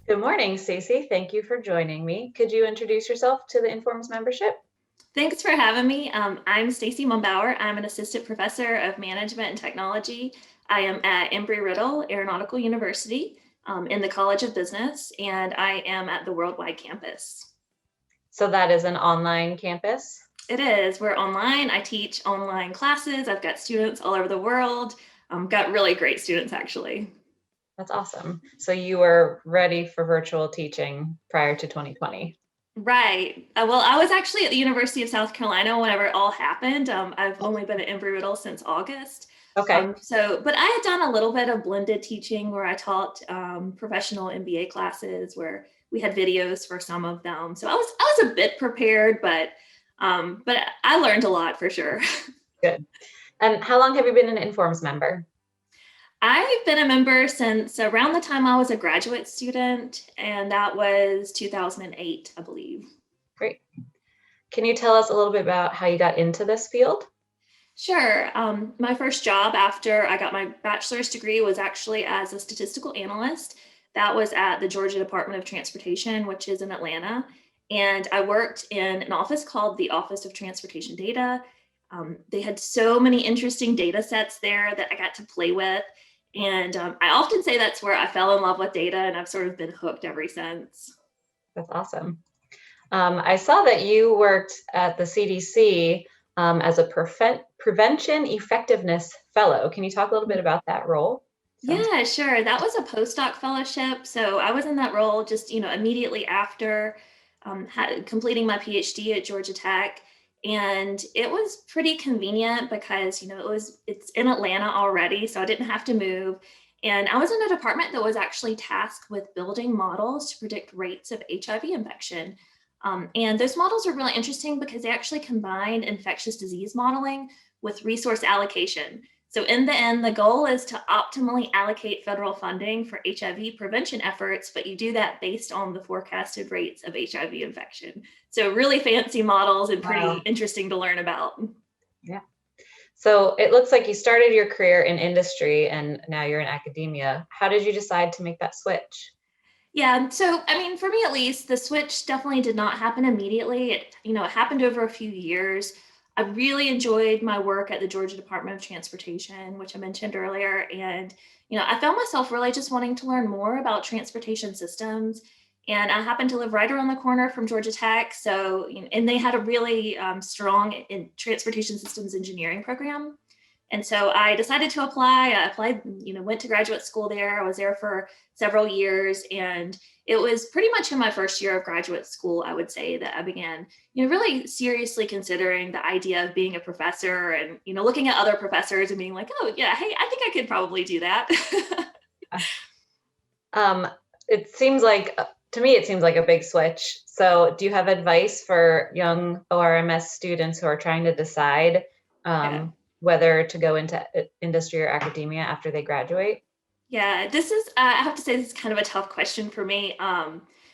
Good morning, Stacey. Thank you for joining me. Could you introduce yourself to the Informs membership? Thanks for having me. I'm Stacey Mumbower. I'm an assistant professor of management and technology. I am at Embry-Riddle, Aeronautical University, in the College of Business, and I am at the Worldwide campus. So that is an online campus? It is. We're online. I teach online classes. I've got students all over the world. Got really great students, actually. That's awesome. So you were ready for virtual teaching prior to 2020? Right. Well, I was actually at the University of South Carolina whenever it all happened. I've only been at Embry-Riddle since August. Okay. But I had done a little bit of blended teaching where I taught professional MBA classes where we had videos for some of them. So I was a bit prepared, but I learned a lot for sure. Good. And how long have you been an Informs member? I've been a member since around the time I was a graduate student, and that was 2008, I believe. Great. Can you tell us a little bit about how you got into this field? Sure. My first job after I got my bachelor's degree was actually as a statistical analyst. That was at the Georgia Department of Transportation, which is in Atlanta. And I worked in an office called the Office of Transportation Data. They had so many interesting data sets there that I got to play with. And I often say that's where I fell in love with data, and I've sort of been hooked ever since. That's awesome. I saw that you worked at the CDC as a prevention effectiveness fellow. Can you talk a little bit about that role? Sounds Yeah, sure. That was a postdoc fellowship. So I was in that role just, immediately after completing my PhD at Georgia Tech. And it was pretty convenient because, it's in Atlanta already, so I didn't have to move. And I was in a department that was actually tasked with building models to predict rates of HIV infection. And those models are really interesting because they actually combine infectious disease modeling with resource allocation. So in the end, the goal is to optimally allocate federal funding for HIV prevention efforts, but you do that based on the forecasted rates of HIV infection. So really fancy models and pretty wow. interesting to learn about. Yeah. So it looks like you started your career in industry and now you're in academia. How did you decide to make that switch? Yeah, so I mean, for me at least, the switch definitely did not happen immediately. It happened over a few years. I really enjoyed my work at the Georgia Department of Transportation, which I mentioned earlier, and I found myself really just wanting to learn more about transportation systems. And I happened to live right around the corner from Georgia Tech, so and they had a really strong in transportation systems engineering program. And so I decided to apply. I applied, went to graduate school there. I was there for several years. And it was pretty much in my first year of graduate school, I would say, that I began, really seriously considering the idea of being a professor and, looking at other professors and being like, oh, yeah, hey, I think I could probably do that. Um, it seems like, to me, it seems like a big switch. So do you have advice for young ORMS students who are trying to decide Yeah. whether to go into industry or academia after they graduate? Yeah, this is, I have to say, this is kind of a tough question for me.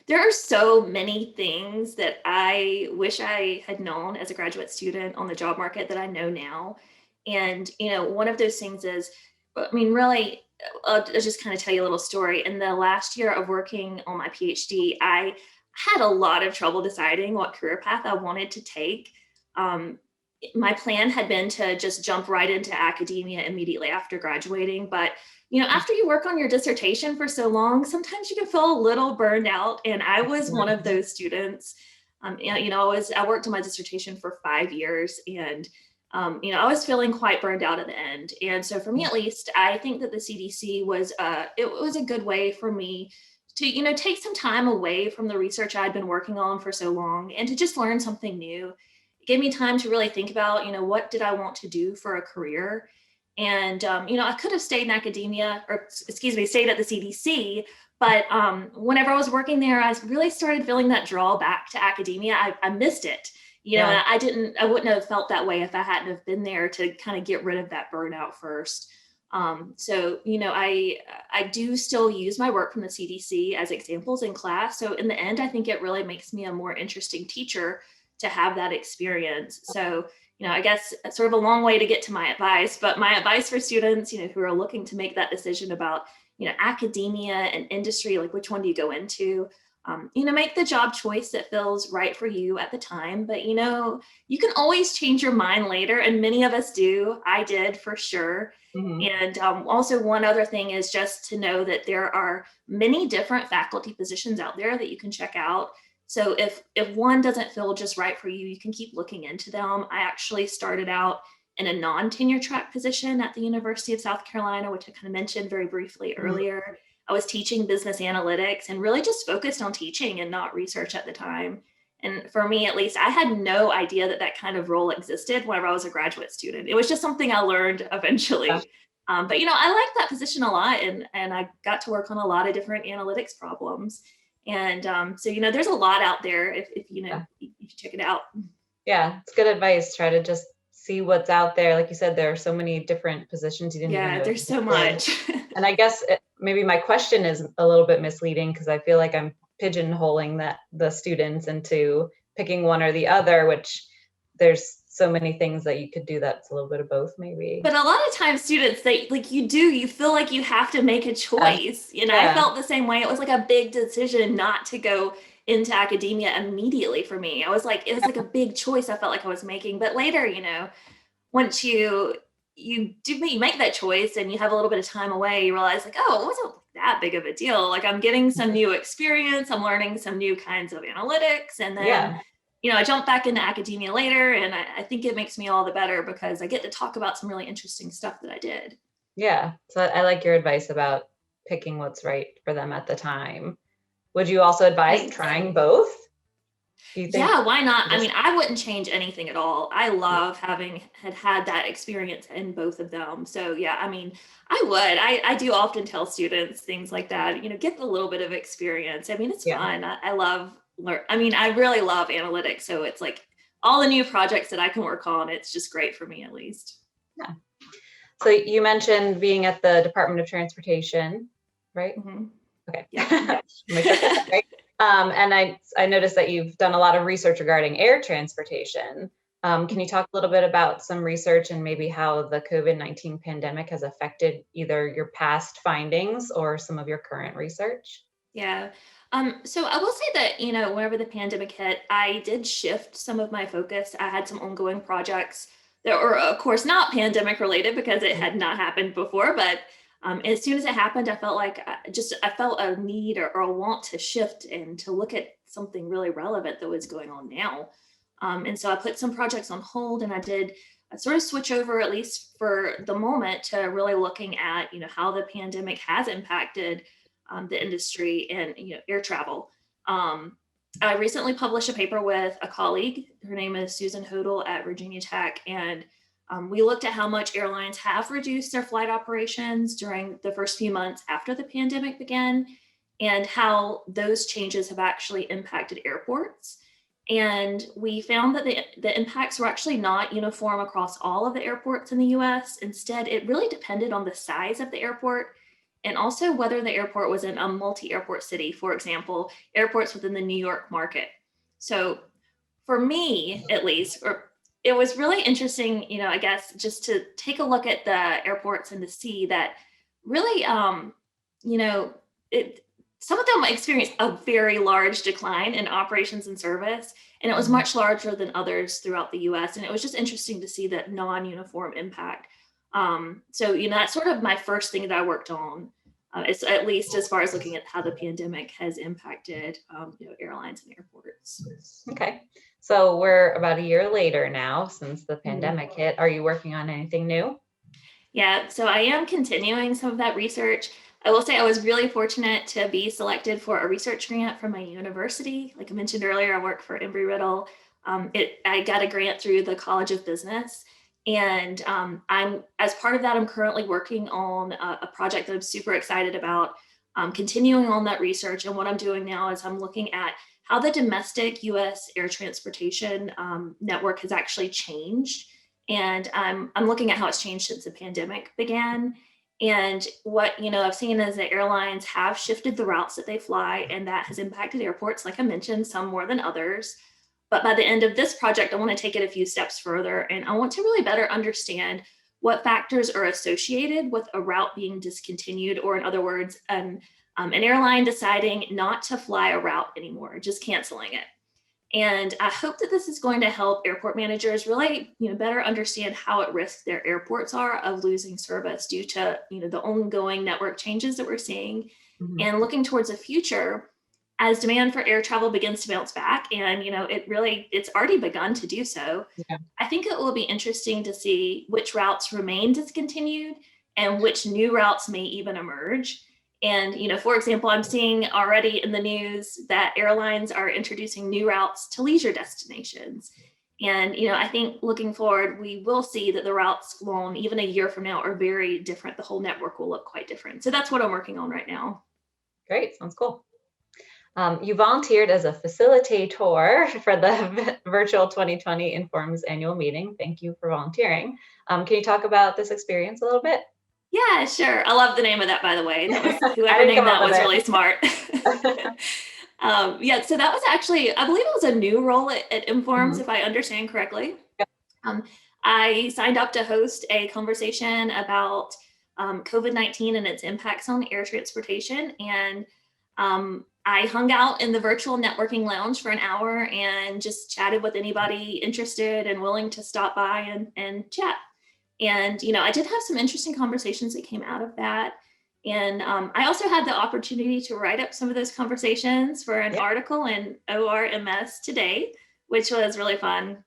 There are so many things that I wish I had known as a graduate student on the job market that I know now. And, one of those things is, I mean, really, I'll just kind of tell you a little story. In the last year of working on my PhD, I had a lot of trouble deciding what career path I wanted to take. Um, my plan had been to just jump right into academia immediately after graduating, but after you work on your dissertation for so long, sometimes you can feel a little burned out. And I was one of those students. I worked on my dissertation for 5 years, and I was feeling quite burned out at the end. And so, for me at least, I think that the CDC was it was a good way for me to take some time away from the research I'd been working on for so long and to just learn something new. It gave me time to really think about what did I want to do for a career. And, I could have stayed in academia or, excuse me, stayed at the CDC. But whenever I was working there, I really started feeling that draw back to academia. I missed it, Yeah. and I wouldn't have felt that way if I hadn't have been there to kind of get rid of that burnout first. So, I do still use my work from the CDC as examples in class. So in the end, I think it really makes me a more interesting teacher to have that experience. So, I guess sort of a long way to get to my advice, but my advice for students, who are looking to make that decision about, academia and industry, like which one do you go into? Make the job choice that feels right for you at the time. But, you can always change your mind later. And many of us do. I did for sure. Mhm. And also, one other thing is just to know that there are many different faculty positions out there that you can check out. So if one doesn't feel just right for you, you can keep looking into them. I actually started out in a non-tenure track position at the University of South Carolina, which I kind of mentioned very briefly Mhm. earlier. I was teaching business analytics and really just focused on teaching and not research at the time. And for me, at least, I had no idea that that kind of role existed whenever I was a graduate student. It was just something I learned Yeah. eventually. But I liked that position a lot, and I got to work on a lot of different analytics problems. And so there's a lot out there if Yeah. if you check it out. Yeah, it's good advice. Try to just see what's out there. Like you said, there are so many different positions you didn't even Yeah, know there's so existed. much. And I guess maybe my question is a little bit misleading because I feel like I'm pigeonholing the students into picking one or the other, which there's so many things that you could do that's a little bit of both, maybe. But a lot of times students, they like you feel like you have to make a Yeah. choice. I Yeah. felt the same way. It was like a big decision not to go into academia immediately for me. It was like a big choice I felt like I was making. But later, once you make that choice and you have a little bit of time away, you realize like, oh, it wasn't that big of a deal. Like I'm getting some new experience, I'm learning some new kinds of analytics, and then Yeah. I jumped back into academia later, and I think it makes me all the better because I get to talk about some really interesting stuff that I did. Yeah. So I like your advice about picking what's right for them at the time. Would you also advise Thanks. trying both? Do you think Yeah, why not? I just mean, I wouldn't change anything at all. I yeah, love having had that experience in both of them. So yeah, I mean, I would. I do often tell students things like that, get a little bit of experience. I mean, it's yeah, fun. I love I mean, I really love analytics. So it's like all the new projects that I can work on, it's just great for me at least. yeah. So you mentioned being at the Department of Transportation, right? Hmm. Okay. Yep. Make sure I got that right. And I noticed that you've done a lot of research regarding air transportation. Can you talk a little bit about some research and maybe how the COVID-19 pandemic has affected either your past findings or some of your current research? Yeah. So I will say that, whenever the pandemic hit, I did shift some of my focus. I had some ongoing projects that were, of course, not pandemic related because it Mhm. had not happened before. But as soon as it happened, I felt like I felt a need or a want to shift and to look at something really relevant that was going on now. And so I put some projects on hold, and I did a sort of switch over, at least for the moment, to really looking at, how the pandemic has impacted the industry and air travel. Um, I recently published a paper with a colleague. Her name is Susan Hodel at Virginia Tech, and we looked at how much airlines have reduced their flight operations during the first few months after the pandemic began, and how those changes have actually impacted airports. And we found that the impacts were actually not uniform across all of the airports in the US. Instead, it really depended on the size of the airport and also whether the airport was in a multi-airport city, for example, airports within the New York market. So for me, at least, it was really interesting, I guess, just to take a look at the airports and to see that really, you know, it, some of them experienced a very large decline in operations and service, and it was Mhm. much larger than others throughout the US. And it was just interesting to see that non-uniform impact. So, that's sort of my first thing that I worked on. It's at least as far as looking at how the pandemic has impacted, airlines and airports. Okay. So we're about a year later now since the Mhm. pandemic hit. Are you working on anything new? Yeah, so I am continuing some of that research. I will say I was really fortunate to be selected for a research grant from my university. Like I mentioned earlier, I work for Embry-Riddle. I got a grant through the College of Business, and I'm as part of that. I'm currently working on a project that I'm super excited about. Continuing on that research, and what I'm doing now is I'm looking at how the domestic U.S. air transportation network has actually changed, and I'm looking at how it's changed since the pandemic began. And what I've seen is that airlines have shifted the routes that they fly, and that has impacted airports, like I mentioned, some more than others. But by the end of this project, I want to take it a few steps further, and I want to really better understand what factors are associated with a route being discontinued, or in other words, an airline deciding not to fly a route anymore, just canceling it. And I hope that this is going to help airport managers really, better understand how at risk their airports are of losing service due to, the ongoing network changes that we're seeing, and looking towards the future as demand for air travel begins to bounce back. And, it's already begun to do so. Yeah. I think it will be interesting to see which routes remain discontinued and which new routes may even emerge. And, for example, I'm seeing already in the news that airlines are introducing new routes to leisure destinations. And, I think looking forward, we will see that the routes flown even a year from now are very different. The whole network will look quite different. So that's what I'm working on right now. Great, sounds cool. You volunteered as a facilitator for the virtual 2020 Informs annual meeting. Thank you for volunteering. Can you talk about this experience a little bit? Yeah, sure. I love the name of that, by the way. That was whoever named that was really smart. Yeah, so that was actually, I believe it was a new role at Informs, if I understand correctly. Yep. I signed up to host a conversation about COVID-19 and its impacts on air transportation. And I hung out in the virtual networking lounge for an hour and just chatted with anybody interested and willing to stop by and chat. And, I did have some interesting conversations that came out of that. And I also had the opportunity to write up some of those conversations for an article in ORMS Today, which was really fun.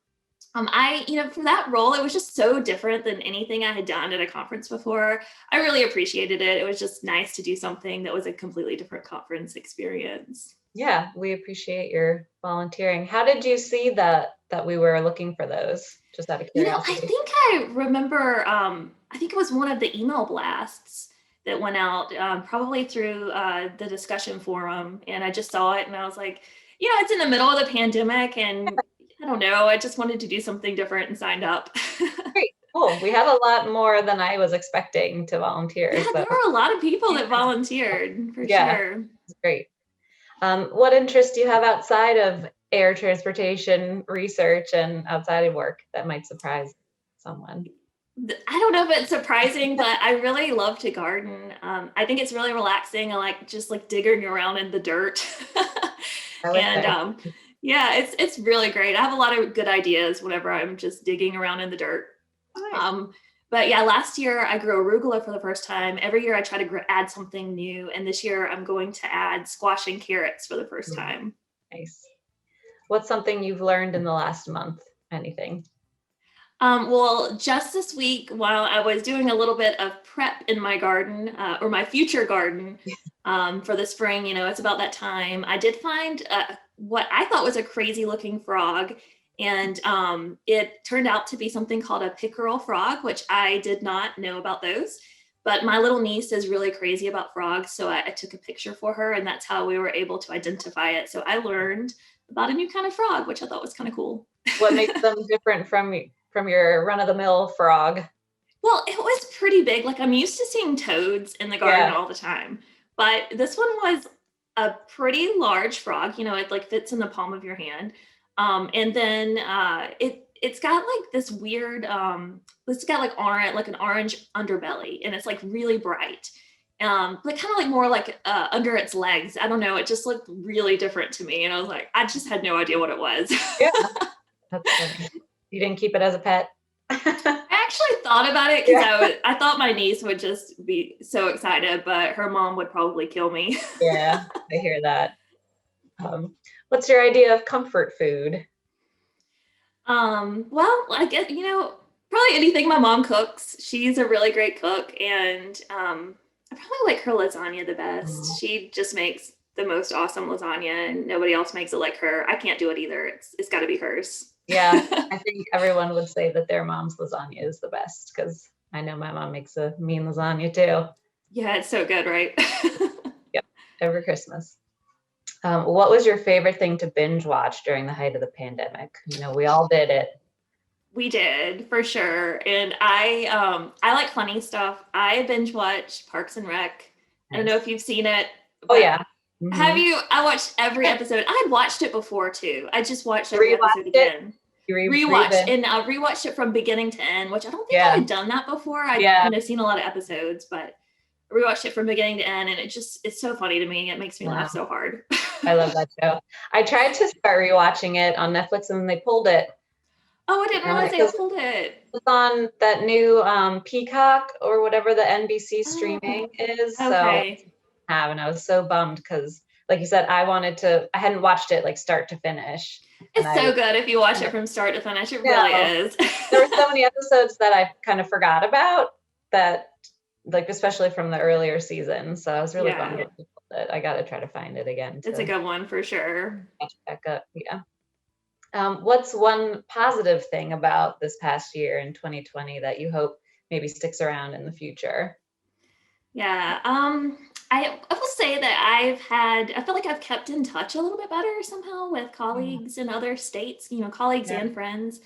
For that role, it was just so different than anything I had done at a conference before. I really appreciated it. It was just nice to do something that was a completely different conference experience. Yeah, we appreciate your volunteering. How did you see that we were looking for those? Just out of curiosity. I think I remember, I think it was one of the email blasts that went out, probably through the discussion forum. And I just saw it and I was like, it's in the middle of the pandemic and I don't know, I just wanted to do something different and signed up. Great, cool. We had a lot more than I was expecting to volunteer. Yeah, there were a lot of people that volunteered, for sure. It's great. What interests do you have outside of air transportation research and outside of work that might surprise someone? I don't know if it's surprising, but I really love to garden. I think it's really relaxing. I like just digging around in the dirt. And yeah, it's really great. I have a lot of good ideas whenever I'm just digging around in the dirt. Nice. But yeah, last year I grew arugula for the first time. Every year I try to add something new. And this year I'm going to add squash and carrots for the first time. Nice. What's something you've learned in the last month? Anything? Well, just this week, while I was doing a little bit of prep in my garden, or my future garden, for the spring, it's about that time, I did find what I thought was a crazy looking frog. And it turned out to be something called a pickerel frog, which I did not know about those. But my little niece is really crazy about frogs. So I took a picture for her and that's how we were able to identify it. So I learned about a new kind of frog, which I thought was kind of cool. What makes them different from your run-of-the-mill frog? Well, it was pretty big. I'm used to seeing toads in the garden all the time. But this one was a pretty large frog. It fits in the palm of your hand. And then it's got this weird, it's got orange, an orange underbelly, and it's really bright. But kind of more under its legs. I don't know. It just looked really different to me. And I was like, I just had no idea what it was. Yeah, that's funny. You didn't keep it as a pet? I actually thought about it because I thought my niece would just be so excited, but her mom would probably kill me. Yeah, I hear that. What's your idea of comfort food? Well, I guess, probably anything my mom cooks. She's a really great cook, and I probably like her lasagna the best. She just makes the most awesome lasagna, and nobody else makes it like her. I can't do it either. It's got to be hers. Yeah, I think everyone would say that their mom's lasagna is the best because I know my mom makes a mean lasagna too. Yeah, it's so good, right? Yep, every Christmas. What was your favorite thing to binge watch during the height of the pandemic? We all did it. We did, for sure. And I like funny stuff. I binge watch Parks and Rec. Nice. I don't know if you've seen it. Oh yeah. Have you? I watched every episode. I had watched it before too. I just watched every episode again. rewatched and I rewatched it from beginning to end, which I don't think I had done that before. I've seen a lot of episodes, but I rewatched it from beginning to end, and it's so funny to me. It makes me laugh so hard. I love that show. I tried to start rewatching it on Netflix and they pulled it. Oh, I didn't realize they pulled it. It's on that new Peacock or whatever the NBC streaming is. Okay. So and I was so bummed because, like you said, I hadn't watched it like start to finish. It's so good if you watch it from start to finish. It really is. There were so many episodes that I kind of forgot about that, like especially from the earlier season. So I was really bummed that I got to try to find it again. It's a good one for sure. Catch back up. Yeah. What's one positive thing about this past year in 2020 that you hope maybe sticks around in the future? Yeah, I will say that I feel like I've kept in touch a little bit better somehow with colleagues in other states, colleagues and friends.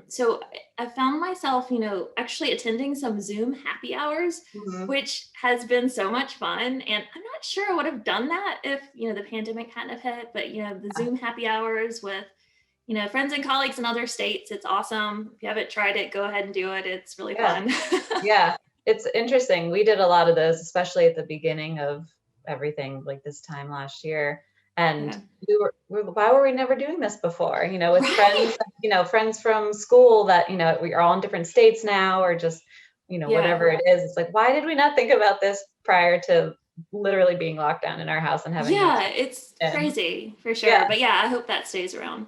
So I found myself, actually attending some Zoom happy hours, which has been so much fun. And I'm not sure I would have done that if, the pandemic kind of hit, but, the Zoom happy hours with, friends and colleagues in other states, it's awesome. If you haven't tried it, go ahead and do it. It's really fun. Yeah, it's interesting. We did a lot of those, especially at the beginning of everything, like this time last year. And why were we never doing this before? With friends, friends from school that, we are all in different states now, or just, whatever it is. It's like, why did we not think about this prior to literally being locked down in our house and having it's crazy for sure. But I hope that stays around.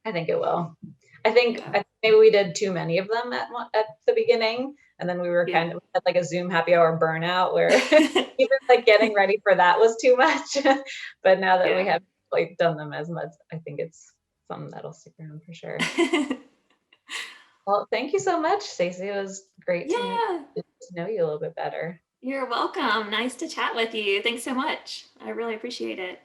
I think it will. I think maybe we did too many of them at the beginning, and then we were kind of at like a Zoom happy hour burnout where even like getting ready for that was too much. But now that we have like done them as much, I think it's something that'll stick around for sure. Well, thank you so much, Stacey. It was great to know you a little bit better. You're welcome. Nice to chat with you. Thanks so much. I really appreciate it.